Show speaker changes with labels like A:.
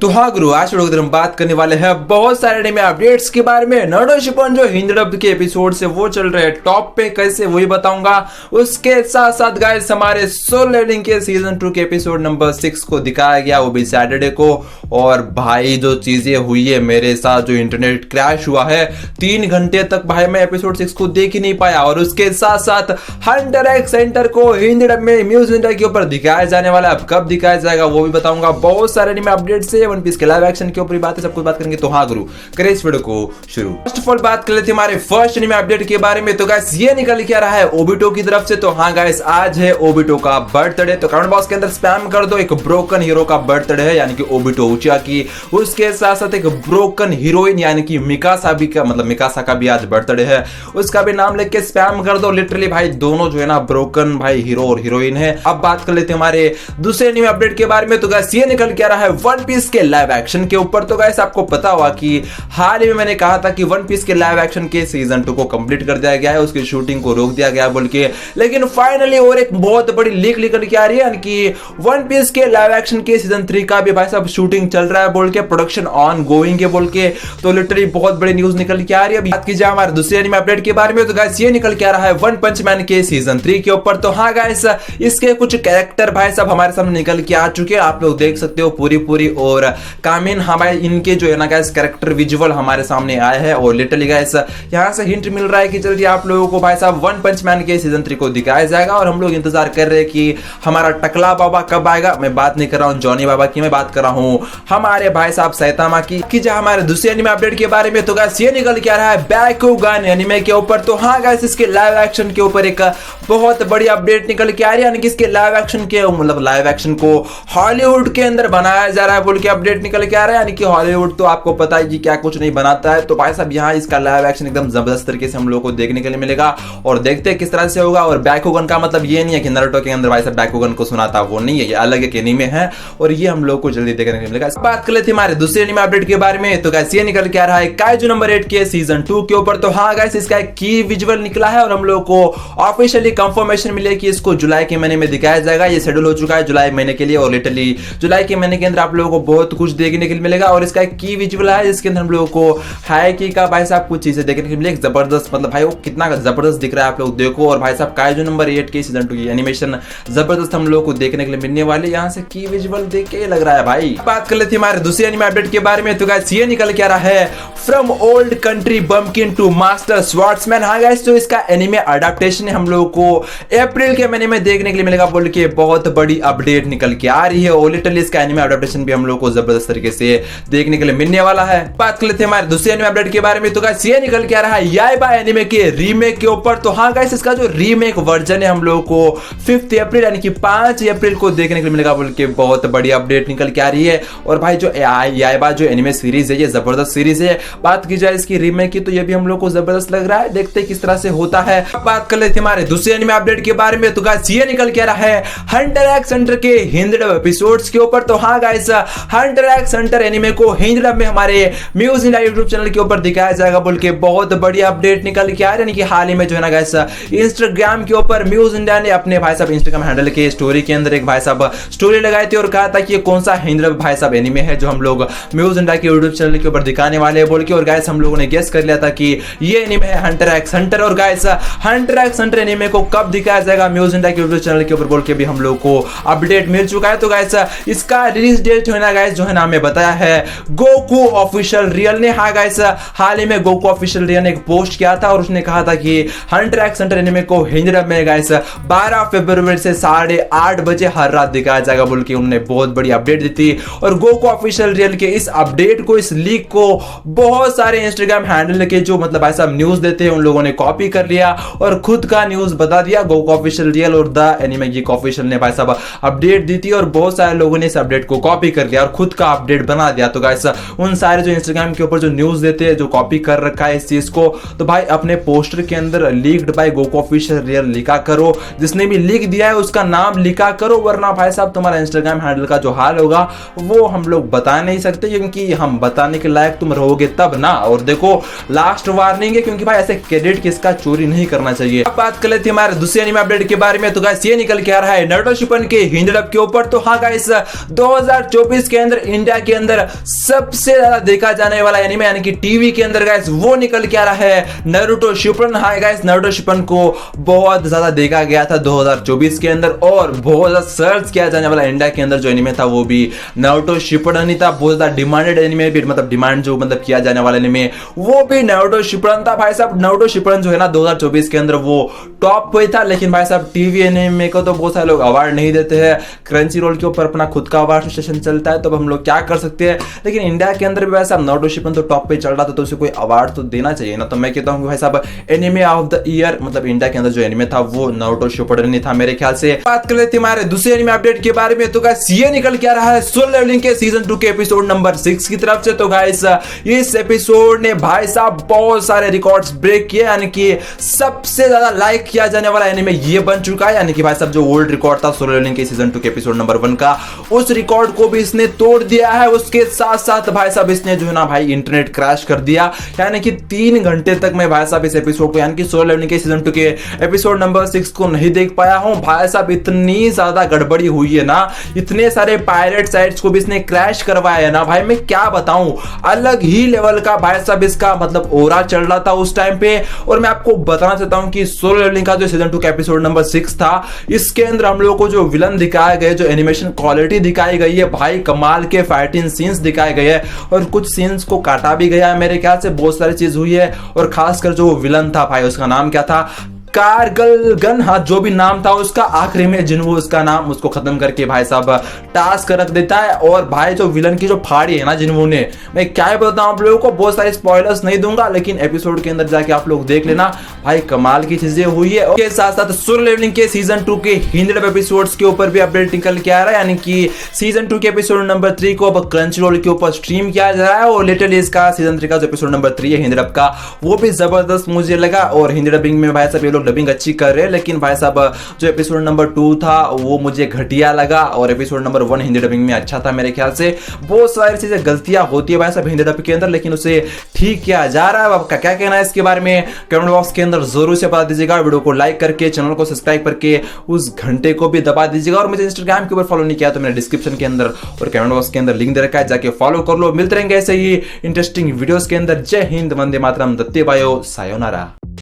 A: तो हाँ गुरु, आज वीडियो हम बात करने वाले हैं बहुत सारे एनीमे अपडेट्स के बारे में। नारुतो शिपुडेन जो हिंदी डब के एपिसोड से वो चल रहे हैं टॉप पे कैसे, वही बताऊंगा। उसके साथ साथ गाइस हमारे सोल लेवलिंग के सीजन 2 के एपिसोड नंबर 6 को दिखाया गया, वो भी सैटरडे को। और भाई जो चीजें हुई है मेरे साथ, जो इंटरनेट क्रैश हुआ है 3 घंटे तक, भाई मैं एपिसोड 6 को देख ही नहीं पाया। और उसके साथ साथ हंटर एक्स सेंटर को हिंदी डब में म्यूजिक इंडिया के ऊपर दिखाया जाने वाला है, अब कब दिखाया जाएगा वो भी बताऊंगा। बहुत सारे एनीमे अपडेट्स है, वन पीस के लाइव एक्शन के ऊपर बात है, सब कुछ बात करेंगे। तो हाँ गुरु, करें इस वीडियो को शुरू। फर्स्ट ऑफ ऑल बात कर लेते हैं हमारे फर्स्ट एनीमे अपडेट के बारे में। तो गाइस ये निकल के आ रहा है ओबिटो की तरफ से। तो हाँ गाइस, आज है ओबिटो का बर्थडे, तो कमेंट बॉक्स के अंदर स्पैम कर दो, एक ब्रोकन हीरो का बर्थडे है यानी कि ओबिटो उचिया की। उसके साथ साथ एक ब्रोकन हीरोइन यानी कि मिकासा भी का, मतलब मिकासा का भी आज बर्थडे है, उसका भी नाम लेके स्पैम कर दो। लिटरली भाई दोनों जो है ना ब्रोकन भाई हीरो और हीरोइन है। अब बात कर लेते हैं हमारे दूसरे एनीमे अपडेट के बारे में। तो गाइस ये निकल के आ रहा है वन पीस के लाइव एक्शन के ऊपर। तो गाइस आपको पता हुआ कि हाल ही में मैंने कहा था कि वन पीस के लाइव एक्शन के सीजन 2 को कंप्लीट कर दिया गया है, उसकी शूटिंग को रोक दिया गया बोल के। लेकिन फाइनली और एक बहुत बड़ी लीक निकल के आ रही है, यानी कि वन पीस के लाइव एक्शन के सीजन 3 का भी भाई साहब शूटिंग चल रहा है बोल के, प्रोडक्शन ऑन गोइंग है बोल के। तो लिटरली बहुत बड़ी न्यूज निकल के आ रही है। बात की जाए हमारे दूसरे एनीमे अपडेट के बारे में। तो गाइस ये निकल के आ रहा है वन पंच मैन के सीजन 3 के ऊपर। तो हाँ गाइस, इसके कुछ कैरेक्टर भाई साहब हमारे सामने निकल के आ चुके हैं, आप लोग देख सकते हो पूरी। और कामिन हमारे इनके जो है ना गाइस कैरेक्टर विजुअल हमारे सामने आए हैं। और लिटरली गाइस यहां से हिंट मिल रहा है कि जल्दी आप लोगों को भाई साहब वन पंच मैन के सीजन 3 को दिखाया जाएगा। और हम लोग इंतजार कर रहे हैं कि हमारा टकला बाबा कब आएगा। मैं बात नहीं कर रहा हूं जॉनी बाबा की, मैं बात कर रहा हूं हमारे भाई साहब सैतामा की। जहां हमारे दूसरे एनीमे अपडेट के बारे में। तो गाइस ये निकल के आ रहा है बैकुगन एनीमे के ऊपर। तो हाँ गाइस, इसके लाइव एक्शन के ऊपर एक बहुत बड़ी अपडेट निकल के आ रही है, यानी कि इसके लाइव एक्शन के मतलब लाइव एक्शन को हॉलीवुड के अंदर बनाया जा रहा है बोल के अपडेट निकल के आ रहा है। यानी कि हॉलीवुड तो आपको पता है कि क्या कुछ नहीं बनाता है। तो भाई साहब यहाँ इसका लाइव एक्शन एकदम जबरदस्त तरीके से हम लोग को देखने के लिए मिलेगा, और देखते हैं किस तरह से होगा। और बैकुगन का मतलब ये नहीं है कि नारुतो के अंदर भाई साहब बैकुगन को सुना था, वो नहीं है, ये अलग एक एनीमे है और ये हम लोग को जल्दी देखने के लिए मिलेगा। बात कर लेते हैं हमारे दूसरे एनीमे अपडेट के बारे में। तो गाइस ये निकल के आ रहा है काइजू नंबर 8 के सीजन 2 के ऊपर। तो हाँ गाइस, इसका एक की विजुअल निकला है और हम लोग को ऑफिशियली कंफर्मेशन मिले कि इसको जुलाई के महीने में दिखाया जाएगा। ये शेड्यूल हो चुका है जुलाई महीने के लिए, और लिटरली जुलाई के महीने के अंदर आप लोगों को बहुत कुछ देखने के लिए मिलेगा। और इसका एक की विजुअल है जिसके अंदर हम लोगों को हाइकी का भाई साहब कुछ चीजें देखने के लिए मिलेगी। जबरदस्त, मतलब भाई वो कितना जबरदस्त दिख रहा है, आप लोग देखो। और भाई साहब काइजू नंबर 8 के सीजन 2 की एनिमेशन जबरदस्त हम लोग को देखने के लिए मिलने वाले, यहाँ से की विजुअल देख के लग रहा है भाई। बात कर लेते हैं हमारे दूसरे एनीमे अपडेट के बारे में। तो गाइस ये निकल के आ रहा है from old country bumpkin to master swordsman. हाँ गाइस, तो इसका एनीमे अडैप्टेशन हम लोगों को अप्रैल के महीने में देखने के लिए मिलेगा बोल के बहुत बड़ी अपडेट निकल के आ रही है। और लिटरली इसका एनीमे अडैप्टेशन भी हम लोग को जबरदस्त तरीके से देखने के लिए मिलने वाला है। बात कर लेते हैं हमारे दूसरे एनीमे अपडेट के बारे में। तो गाइस ये निकल के आ रहा है याइबा एनीमे के रीमेक के ऊपर। तो हाँ गाइस, इसका जो रीमेक वर्जन है हम लोगों को 5 अप्रैल यानी कि 5 अप्रैल को देखने के लिए मिलेगा बोल के बहुत बड़ी अपडेट निकल के आ रही है। और भाई जो याइबा जो एनीमे सीरीज है ये जबरदस्त सीरीज है। बात की जाए इसकी रीमेक की तो ये भी हम लोग को जबरदस्त लग रहा है, देखते हैं किस तरह से होता है। बात कर लेते हैं हमारे दूसरे एनीमे अपडेट के बारे में। तो गाइस ये निकल के आ रहा है हंटर एक्स हंटर के हिंदी डब एपिसोड्स के ऊपर। तो हाँ guys, Hunter x Hunter anime को हिंदी डब में हमारे म्यूजिक इंडिया यूट्यूब चैनल के ऊपर दिखाया जाएगा बोल के बहुत बड़ी अपडेट निकल के आ रही है। यानी कि हाल ही में जो है ना गाइस इंस्टाग्राम के ऊपर म्यूजिक इंडिया ने अपने भाई साहब इंस्टाग्राम हैंडल के स्टोरी के अंदर एक भाई साहब स्टोरी लगाई थी और कहा था कि ये कौन सा हिंदी डब भाई साहब एनीमे है जो हम लोग म्यूजिक इंडिया के यूट्यूब चैनल के ऊपर दिखाने वाले हैं बोल के। और गाइस हम लोगों ने गेस कर लिया था कि ये एनीमे है हंटर एक्स हंटर। और guys Hunter x Hunter anime को कब दिखाया जाएगा म्यूजिक इंडिया के यूट्यूब चैनल के ऊपर बोल के भी हम लोग को अपडेट मिल चुका है। तो गाइस इसका रिलीज डेट है ना गाइस जो है ना हमें बताया है गोकू ऑफिशियल रियल ने। हाँ गाइस, हाल ही में गोकू ऑफिशियल रियल ने एक पोस्ट किया था और उसने कहा था कि हंटर एक्स हंटर एनीमे को हिंदी डब में गाइस 12 फरवरी से 8:30 बजे हर रात दिखाया जाएगा बोल के उन्होंने बहुत बड़ी अपडेट दी थी। और गोकू ऑफिशियल रियल के इस अपडेट को, इस लीक को बहुत सारे इंस्टाग्राम हैंडल के जो मतलब भाई साहब न्यूज देते हैं उन लोगों ने कॉपी कर लिया और खुद का न्यूज बता दिया। गोकू ऑफिशियल रियल और द एनीमे गीक ऑफिशियल ने भाई साहब अपडेट दी थी और बहुत सारे लोगों ने इस अपडेट को कॉपी कर लिया और खुद का अपडेट बना दिया। तो गाइस उन सारे जो इंस्टाग्राम के ऊपर जो न्यूज देते हैं, जो कॉपी कर रखा है इस चीज को, तो भाई अपने पोस्टर के अंदर leaked by Goku official real लिखा करो। जिसने भी लिख दिया है उसका नाम लिखा करो, वरना भाई साहब तुम्हारा इंस्टाग्राम हैंडल का जो हाल होगा वो हम लोग बता नहीं सकते, क्योंकि हम बताने के लायक तुम रहोगे तब ना। और देखो लास्ट वार्निंग है, क्योंकि भाई ऐसे क्रेडिट किसका चोरी नहीं करना चाहिए। अब बात कर लेते हैं हमारे दूसरे एनीमे अपडेट के बारे में। तो गाइस ये निकल के आ रहा है नारुतो शिपुडेन के हिंदी डब के ऊपर। तो हाँ गाइस 2024 के अंदर इंडिया के अंदर सबसे ज्यादा देखा जाने वाला एनिमे यानी कि टीवी के अंदर गाइस वो निकल के आ रहा है Naruto Shippuden. Hi guys, Naruto Shippuden को बहुत ज्यादा देखा गया था 2024 के अंदर और बहुत ज्यादा सर्च किया जाने वाला इंडिया के अंदर जो एनिमे था वो भी नारुतो शिपुडेन ही था। बहुत ज्यादा डिमांडेड एनिमे भी, मतलब डिमांड जो मतलब किया जाने वाला एनिमे वो भी नारुतो शिपुडेन था। भाई साहब नारुतो शिपुडेन जो है ना 2024 के अंदर वो टॉप पे था, लेकिन भाई साहब टीवी एनिमे को तो बहुत सारे लोग अवार्ड नहीं देते हैं। क्रंची रोल के ऊपर अपना खुद का अवार्ड सेशन चलता है, तो हम लोग क्या कर सकते हैं। लेकिन इंडिया के अंदर भी भाई साहब नारुतो शिपुडेन तो टॉप पे चल रहा था, तो उसे कोई अवार्ड तो देना चाहिए ना। तो मैं कहता हूं कि भाई साहब एनिमे ऑफ द ईयर मतलब इंडिया के अंदर जो एनिमे था वो नारुतो शिपुडेन ही था मेरे ख्याल से। बात कर लेते हैं हमारे दूसरे एनिमे अपडेट के बारे में। तो गाइस ये निकल के आ रहा है सोलो लेवलिंग के सीजन 2 के एपिसोड नंबर 6 की तरफ से। तो गाइस इस एपिसोड ने भाई साहब बहुत सारे रिकॉर्ड्स ब्रेक किए, यानी कि सबसे ज्यादा लाइक किया जाने वाला एनिमे ये बन चुका है। यानी कि भाई साहब जो ओल्ड रिकॉर्ड था सोलो लेवलिंग के सीजन 2 के एपिसोड नंबर 1 का, उस रिकॉर्ड को भी इसने तोड़ दिया है। उसके साथ साथ भाई साहब इसने जो है ना भाई इंटरनेट क्रैश कर दिया, यानी कि 3 घंटे तक मैं भाई साहब इस एपिसोड को यानी कि सोलो लेवलिंग के सीजन 2 के एपिसोड नंबर 6 को नहीं देख पाया हूं। भाई साहब इतनी ज्यादा गड़बड़ी हुई है ना, इतने सारे पायरेट साइट्स को भी इसने क्रैश करवाया है ना भाई, मैं क्या बताऊं। अलग ही लेवल का भाई साहब इसका मतलब ओरा चल रहा था उस टाइम पे। और मैं आपको बताना चाहता हूं कि सोलो लेवलिंग का जो सीजन 2 का एपिसोड नंबर 6 था, इसके अंदर हम लोगों को जो विलन दिखाए गए, जो एनिमेशन क्वालिटी दिखाई गई है भाई, कमाल के फाइटिंग सीन्स दिखाए गए हैं और कुछ सीन्स को काटा भी गया है मेरे ख्याल से, बहुत सारी चीज हुई है। और खासकर जो विलन था भाई, उसका नाम क्या था, कारगलगन, हाँ जो भी नाम था उसका, आखिरी में जिन्हों उसका नाम उसको खत्म करके भाई साहब टास्क रख देता है। और भाई जो विलन की जो फाड़ी है ना जिन्हों ने, मैं क्या बताऊं आप लोगों को, बहुत सारे स्पॉयलर्स नहीं दूंगा, लेकिन एपिसोड के अंदर जाके आप लोग देख लेना भाई, कमाल की चीजें हुई है। और साथ साथ सोलो लेवलिंग के सीजन 2 के हिंदी एपिसोड्स के ऊपर भी अपडेट निकल के आ रहा है, यानी कि सीजन 2 के एपिसोड नंबर 3 को अब क्रंची रोल के ऊपर स्ट्रीम किया जा रहा है। और लिटरली इसका सीजन 3 का जो एपिसोड नंबर 3 है हिंदी डब का, वो भी जबरदस्त मुझे लगा। और हिंदी डबिंग में भाई साहब ये लोग डबिंग अच्छी कर रहे हैं, लेकिन भाई साहब जो एपिसोड नंबर 2 था वो मुझे घटिया लगा और एपिसोड नंबर 1 हिंदी डबिंग में अच्छा था मेरे ख्याल से। बहुत सारी चीजें गलतियां होती है भाई साहब हिंदी डब के अंदर, लेकिन उसे ठीक किया जा रहा है। आपका क्या कहना है इसके बारे में कमेंट बॉक्स के अंदर जरूर से बता दीजिएगा। वीडियो को लाइक करके चैनल को सब्सक्राइब करके उस घंटे को भी दबा दीजिएगा। और मुझे इंस्टाग्राम के ऊपर फॉलो नहीं किया तो मैंने डिस्क्रिप्शन के अंदर और कमेंट बॉक्स के अंदर लिंक दे रखा है, जाके फॉलो कर लो। मिलते रहेंगे ऐसे ही इंटरेस्टिंग वीडियोस के अंदर। जय हिंद, वंदे मातरम, दत्ते बायो, सायोनारा।